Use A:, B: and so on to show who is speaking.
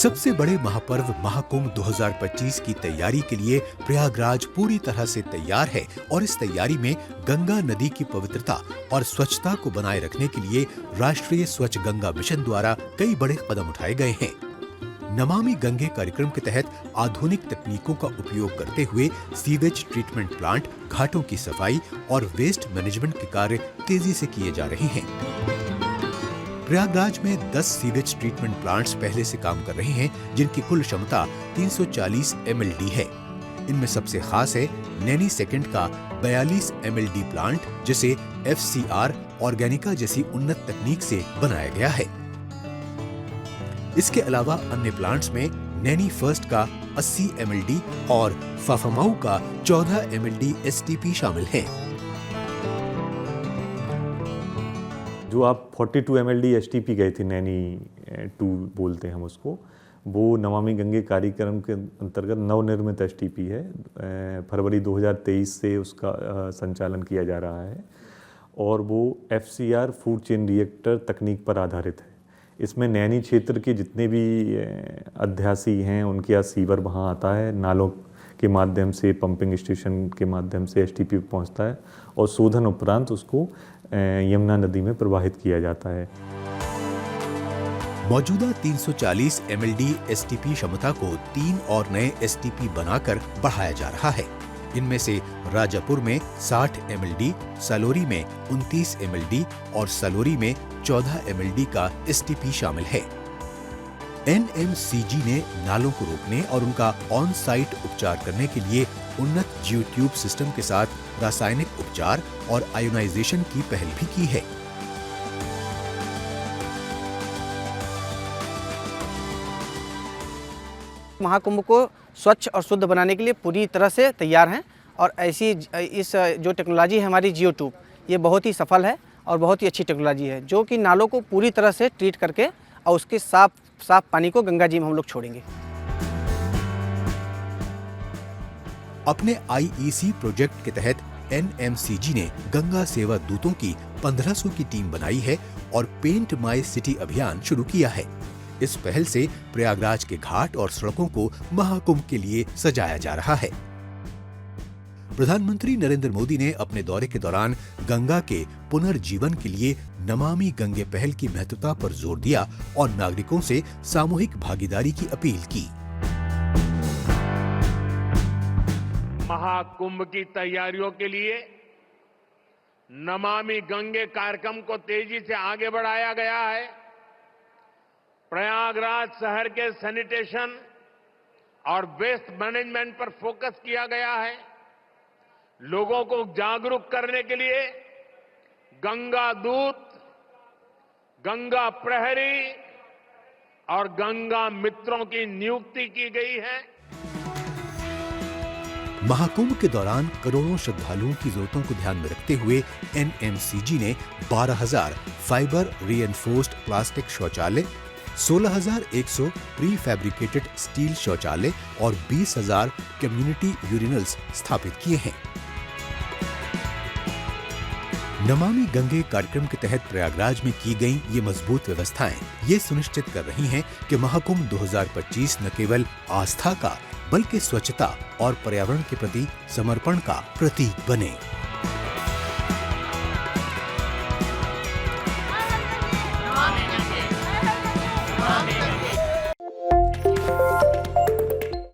A: सबसे बड़े महापर्व महाकुंभ 2025 की तैयारी के लिए प्रयागराज पूरी तरह से तैयार है और इस तैयारी में गंगा नदी की पवित्रता और स्वच्छता को बनाए रखने के लिए राष्ट्रीय स्वच्छ गंगा मिशन द्वारा कई बड़े कदम उठाए गए हैं। नमामि गंगे कार्यक्रम के तहत आधुनिक तकनीकों का उपयोग करते हुए सीवेज ट्रीटमेंट प्लांट, घाटों की सफाई और वेस्ट मैनेजमेंट के कार्य तेजी से किए जा रहे हैं। प्रयागराज में 10 सीवेज ट्रीटमेंट प्लांट्स पहले से काम कर रहे हैं, जिनकी कुल क्षमता 340 MLD है। इनमें सबसे खास है नैनी सेकंड का 42 MLD प्लांट, जिसे FCR ऑर्गेनिका जैसी उन्नत तकनीक से बनाया गया है। इसके अलावा अन्य प्लांट्स में नैनी फर्स्ट का 80 MLD और फाफामाऊ का 14 MLD STP शामिल है।
B: जो आप 42 MLD STP गए थे, नैनी 2 बोलते हैं हम उसको, वो नमामि गंगे कार्यक्रम के अंतर्गत नवनिर्मित STP है। फरवरी 2023 से उसका संचालन किया जा रहा है और वो FCR फूड चेन रिएक्टर तकनीक पर आधारित है। इसमें नैनी क्षेत्र के जितने भी अध्यासी हैं उनके यहाँ सीवर वहाँ आता है, नालों के माध्यम से, पंपिंग स्टेशन के माध्यम से STP पहुँचता है और शोधन उपरांत उसको यमुना नदी में प्रवाहित किया जाता है।
A: मौजूदा 340 MLD STP क्षमता को 3 और नए STP बनाकर बढ़ाया जा रहा है। इनमें से राजापुर में 60 MLD, सलोरी में 29 MLD और सलोरी में 14 MLD का STP शामिल है। NMCG ने नालों को रोकने और उनका ऑन साइट उपचार करने के लिए उन्नत जियोट्यूब सिस्टम के साथ रासायनिक उपचार और आयोनाइजेशन की पहल भी की है।
C: महाकुंभ को स्वच्छ और शुद्ध बनाने के लिए पूरी तरह से तैयार हैं और ऐसी इस जो टेक्नोलॉजी है हमारी जियोट्यूब, ये बहुत ही सफल है और बहुत ही अच्छी टेक्नोलॉजी है, जो कि नालों को पूरी तरह से ट्रीट करके और उसके साफ पानी को गंगा जी में हम लोग छोड़ेंगे।
A: अपने IEC प्रोजेक्ट के तहत NMCG ने गंगा सेवा दूतों की 1500 की टीम बनाई है और पेंट माय सिटी अभियान शुरू किया है। इस पहल से प्रयागराज के घाट और सड़कों को महाकुंभ के लिए सजाया जा रहा है। प्रधानमंत्री नरेंद्र मोदी ने अपने दौरे के दौरान गंगा के पुनर्जीवन के लिए नमामि गंगे पहल की महत्वता पर जोर दिया और नागरिकों से सामूहिक भागीदारी की अपील की।
D: महाकुंभ की तैयारियों के लिए नमामि गंगे कार्यक्रम को तेजी से आगे बढ़ाया गया है। प्रयागराज शहर के सैनिटेशन और वेस्ट मैनेजमेंट पर फोकस किया गया है। लोगों को जागरूक करने के लिए गंगा दूत, गंगा प्रहरी और गंगा मित्रों की नियुक्ति की गई है।
A: महाकुंभ के दौरान करोड़ों श्रद्धालुओं की जरूरतों को ध्यान में रखते हुए NMCG ने 12,000 फाइबर रीएनफोर्स्ड प्लास्टिक शौचालय, 16,100 प्री फैब्रिकेटेड स्टील शौचालय और 20,000 कम्युनिटी यूरिनल्स स्थापित किए हैं। नमामि गंगे कार्यक्रम के तहत प्रयागराज में की गई ये मजबूत व्यवस्थाएं ये सुनिश्चित कर रही हैं कि महाकुंभ 2025 न केवल आस्था का बल्कि स्वच्छता और पर्यावरण के प्रति समर्पण का प्रतीक बने।